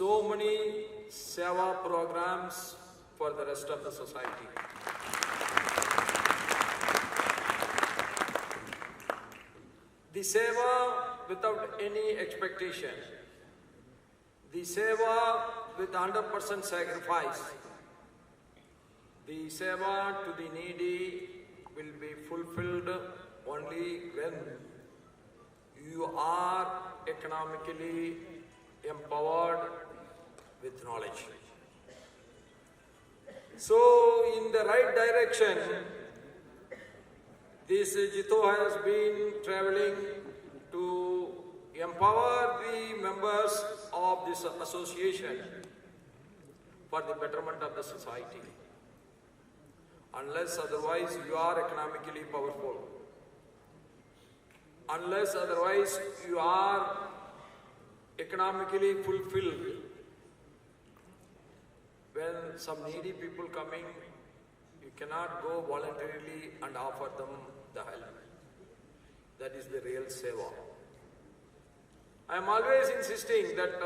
so many seva programs for the rest of the society. The seva without any expectation, the seva with 100% sacrifice, the seva to the needy will be fulfilled only when you are economically empowered with knowledge. So, in the right direction, this Jito has been traveling to empower the members of this association for the betterment of the society. Unless otherwise you are economically powerful, unless otherwise you are economically fulfilled, when some needy people coming, you cannot go voluntarily and offer them the help. That is the real seva. I am always insisting that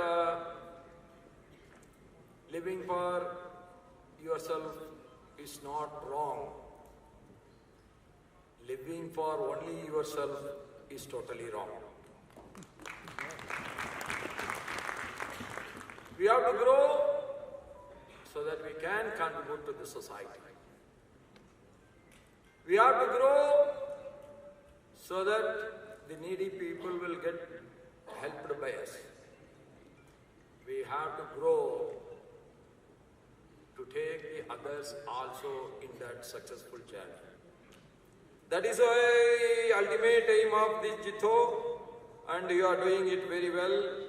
living for yourself is not wrong. Living for only yourself is totally wrong. We have to grow so that we can contribute to the society. We have to grow so that the needy people will get helped by us. We have to grow to take the others also in that successful journey. That is the ultimate aim of this Jito, and you are doing it very well.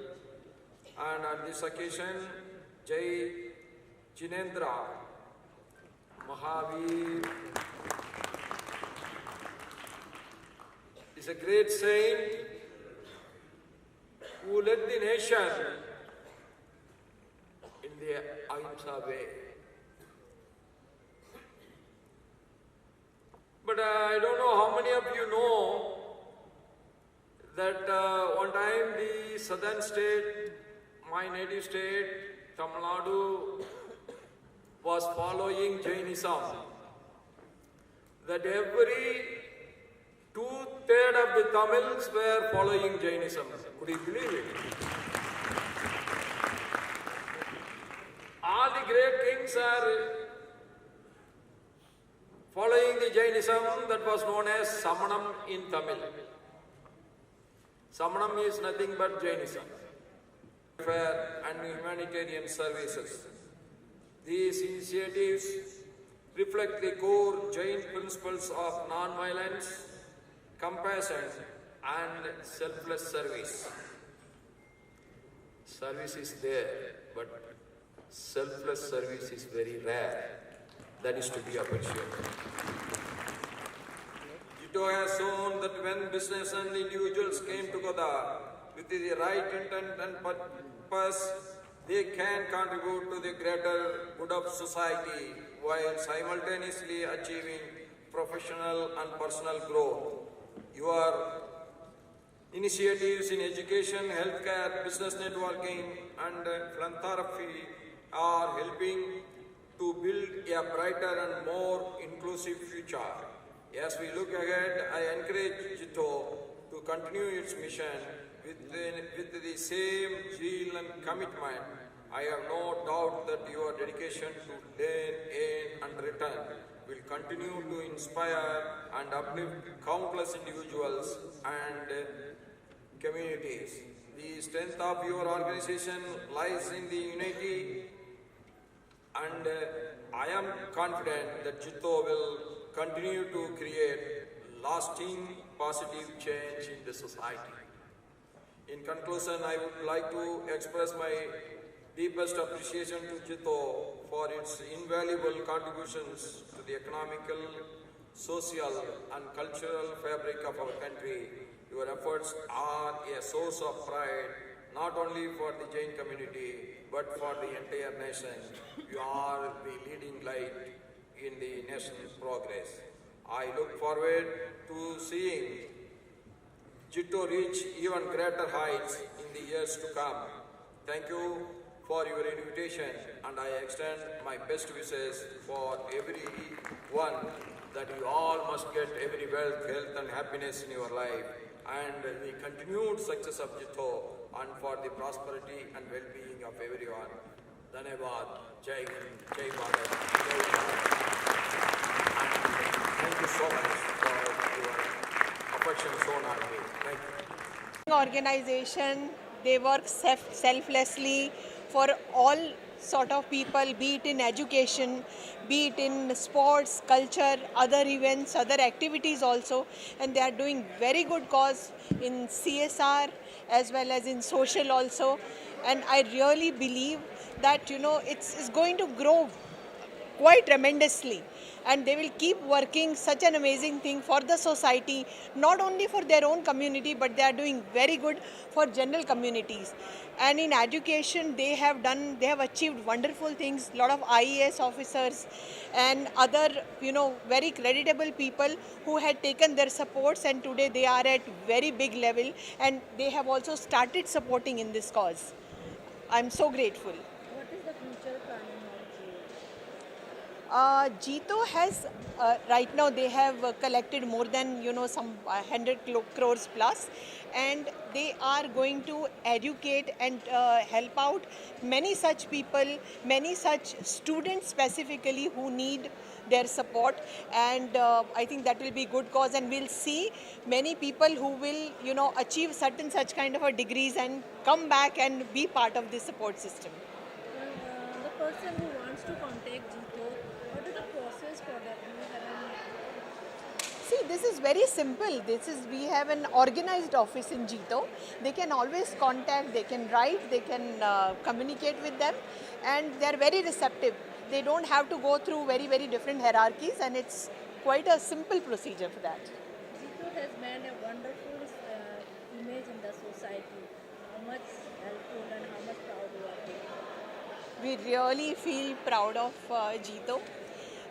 And on this occasion, Jai Jinendra Mahavir is a great saint who led the nation in the Ahimsa way. But I don't know how many of you know that one time the southern state, my native state, Tamil Nadu, was following Jainism. That every 2/3 of the Tamils were following Jainism. Could you believe it? All the great kings are following the Jainism that was known as Samanam in Tamil. Samanam is nothing but Jainism. Welfare and humanitarian services. These initiatives reflect the core Jain principles of non-violence, compassion and selfless service. Service is there, but selfless service is very rare. That is to be appreciated. Jito has shown that when business and individuals came together with the right intent and purpose, they can contribute to the greater good of society while simultaneously achieving professional and personal growth. Your initiatives in education, healthcare, business networking and philanthropy are helping to build a brighter and more inclusive future. As we look ahead, I encourage Jito to continue its mission with the same zeal and commitment. I have no doubt that your dedication to learn, earn and return will continue to inspire and uplift countless individuals and communities. The strength of your organization lies in the unity, and I am confident that Jito will continue to create lasting positive change in the society. In conclusion, I would like to express my deepest appreciation to Jito for its invaluable contributions to the economical, social and cultural fabric of our country. Your efforts are a source of pride, not only for the Jain community, but for the entire nation. You are the leading light in the nation's progress. I look forward to seeing Jito reach even greater heights in the years to come. Thank you for your invitation, and I extend my best wishes for everyone that you all must get every wealth, health and happiness in your life, and the continued success of Jitho, and for the prosperity and well-being of everyone. Dhanyavad, Jai Hind, Jai Bharat, Jai Bharat. And thank you so much for your affection shown on me. Thank you. Organization, they work selflessly for all sort of people, be it in education, be it in sports, culture, other events, other activities also, and they are doing very good cause in CSR as well as in social also, and I really believe that it's going to grow quite tremendously, and they will keep working such an amazing thing for the society, not only for their own community, but they are doing very good for general communities. And in education, they have achieved wonderful things. Lot of IAS officers and other very creditable people who had taken their supports, and today they are at very big level, and they have also started supporting in this cause. I'm so grateful. What is the future planning of Jio? Jito has right now they have collected more than some 100 crores plus, and they are going to educate and help out many such people, many such students specifically who need their support, and I think that will be good cause, and we'll see many people who will achieve certain such kind of a degrees and come back and be part of this support system. The person who wants to contact Jito, what is the process for that? Do you have any? See, this is very simple. We have an organized office in Jito. They can always contact, they can write, they can communicate with them, and they are very receptive. They don't have to go through very, very different hierarchies, and it's quite a simple procedure for that. Jito has made a wonderful image in the society. How much helpful and how much proud you are being. We really feel proud of Jito.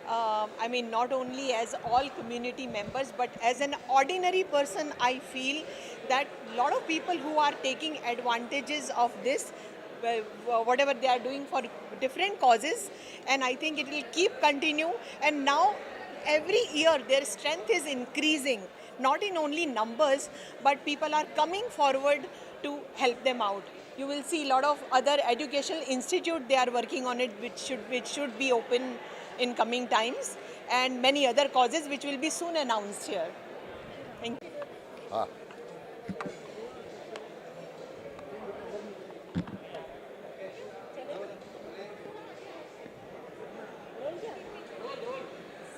I mean, not only as all community members, but as an ordinary person, I feel that a lot of people who are taking advantages of this, whatever they are doing for different causes, and I think it will keep continue. And now, every year, their strength is increasing, not in only numbers, but people are coming forward to help them out. You will see a lot of other educational institutes, they are working on it, which should be open in coming times, and many other causes which will be soon announced here. Thank you.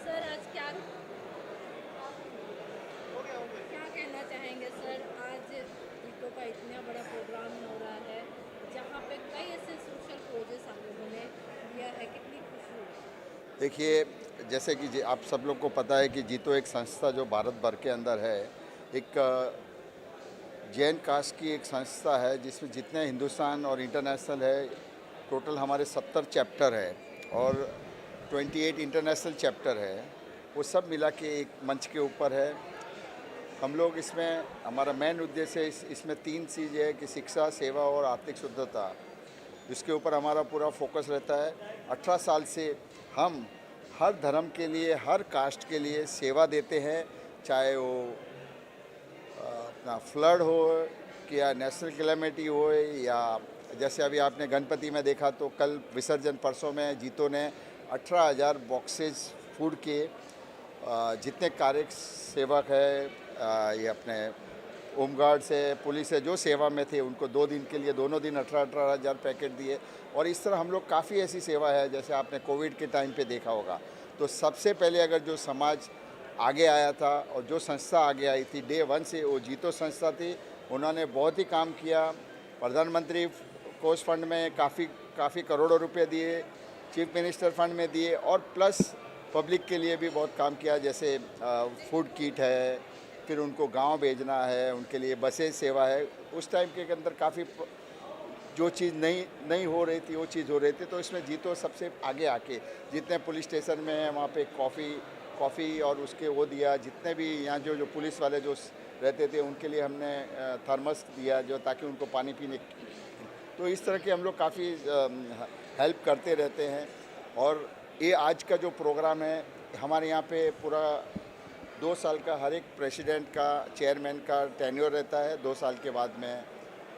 Sir आज क्या कहना चाहेंगे sir? आज जीतो का इतना बड़ा programme हो रहा है जहाँ पे कई ऐसे सोशल कोजेस आप लोगों ने दिया है, कितनी खुशी हुई? देखिए, जैसे कि आप सब लोग को पता है कि जीतो एक संस्था जो भारत भर के अंदर है, एक जैन कास्ट की एक संस्था है जिसमें जितने हिंदुस्तान और इंटरनेशनल है, टोटल हमारे 70 चैप्टर है और 28 इंटरनेशनल चैप्टर है। वो सब मिला के एक मंच के ऊपर है। हम लोग इसमें, हमारा मेन उद्देश्य इसमें 3 चीज़ है कि शिक्षा, सेवा और आर्थिक शुद्धता, इसके ऊपर हमारा पूरा फोकस रहता है। 18 साल से हम हर धर्म के लिए, हर कास्ट के लिए सेवा देते हैं, चाहे वो अपना फ्लड हो या नेशनल कैलेमिटी हो, या जैसे अभी आपने गणपति में देखा तो कल विसर्जन परसों में जीतो ने 18,000 बॉक्सेस फूड के जितने कार्य सेवक है, ये अपने होमगार्ड से, पुलिस से जो सेवा में थे, उनको 2 दिन के लिए दोनों दिन 18,000 पैकेट दिए। और इस तरह हम लोग काफ़ी ऐसी सेवा है, जैसे आपने कोविड के टाइम पे देखा होगा। तो सबसे पहले अगर जो समाज आगे आया था और जो संस्था आगे आई थी डे 1 से, वो जीतो संस्था थी। उन्होंने बहुत ही काम किया। प्रधानमंत्री कोष फंड में काफ़ी करोड़ों रुपए दिए, चीफ मिनिस्टर फंड में दिए, और प्लस पब्लिक के लिए भी बहुत काम किया, जैसे फूड किट है, फिर उनको गांव भेजना है, उनके लिए बसें सेवा है। उस टाइम के अंदर काफ़ी जो चीज़ नहीं हो रही थी वो चीज़ हो रही थी। तो इसमें जीतो सबसे आगे आके जितने पुलिस स्टेशन में है वहाँ पे कॉफ़ी और उसके वो दिया। जितने भी यहाँ जो पुलिस वाले जो रहते थे उनके लिए हमने थर्मस दिया, जो ताकि उनको पानी पीने तो इस तरह के हम लोग काफ़ी हेल्प करते रहते हैं। और ये आज का जो प्रोग्राम है, हमारे यहाँ पे पूरा 2 साल का हर एक प्रेसिडेंट का, चेयरमैन का टेन्योर रहता है। 2 साल के बाद में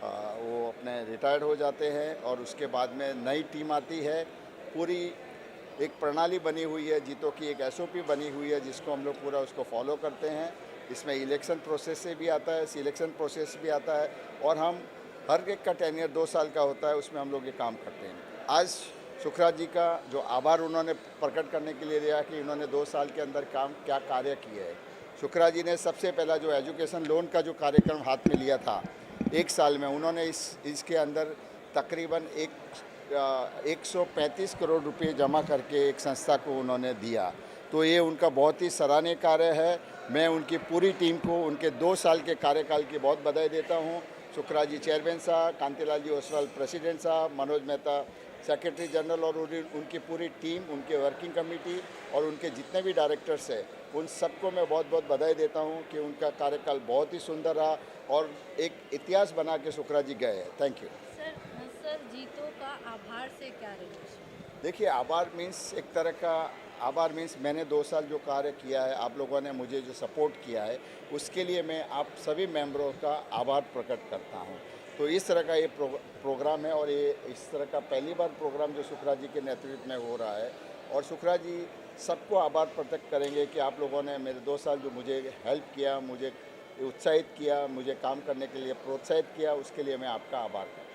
वो अपने रिटायर्ड हो जाते हैं और उसके बाद में नई टीम आती है। पूरी एक प्रणाली बनी हुई है, जीतो की एक SOP बनी हुई है, जिसको हम लोग पूरा उसको फॉलो करते हैं। इसमें इलेक्शन प्रोसेस से भी आता है, सिलेक्शन प्रोसेस भी आता है, और हम हर एक का टेन्योर 2 साल का होता है, उसमें हम लोग ये काम करते हैं। आज सुखराज जी का जो आभार उन्होंने प्रकट करने के लिए दिया कि उन्होंने 2 साल के अंदर काम क्या कार्य किए है। सुखराज जी ने सबसे पहला जो एजुकेशन लोन का जो कार्यक्रम हाथ में लिया था 1 साल में, उन्होंने इसके अंदर तकरीबन 135 करोड़ रुपए जमा करके एक संस्था को उन्होंने दिया। तो ये उनका बहुत ही सराहनीय कार्य है। मैं उनकी पूरी टीम को उनके 2 साल के कार्यकाल की बहुत बधाई देता हूँ। सुखराज जी चेयरमैन साहब, कांतिलाल जी ओसवाल प्रेसिडेंट साहब, मनोज मेहता सेक्रेटरी जनरल, और उनकी पूरी टीम, उनके वर्किंग कमेटी और उनके जितने भी डायरेक्टर्स हैं, उन सबको मैं बहुत बहुत बधाई देता हूँ कि उनका कार्यकाल बहुत ही सुंदर रहा और एक इतिहास बना के सुखराज जी गए हैं। Thank you. सर जीतो का आभार से क्या रिलेशन? देखिए, आभार मीन्स एक तरह का आभार मीन्स मैंने 2 साल जो कार्य किया है, आप लोगों ने मुझे जो सपोर्ट किया है, उसके लिए मैं आप सभी मेंबरों का आभार प्रकट करता हूं। तो इस तरह का ये प्रोग्राम है, और ये इस तरह का पहली बार प्रोग्राम जो सुखराज जी के नेतृत्व में हो रहा है, और सुखराज जी सबको आभार प्रकट करेंगे कि आप लोगों ने मेरे 2 साल जो मुझे हेल्प किया, मुझे उत्साहित किया, मुझे काम करने के लिए प्रोत्साहित किया, उसके लिए मैं आपका आभार करता हूँ।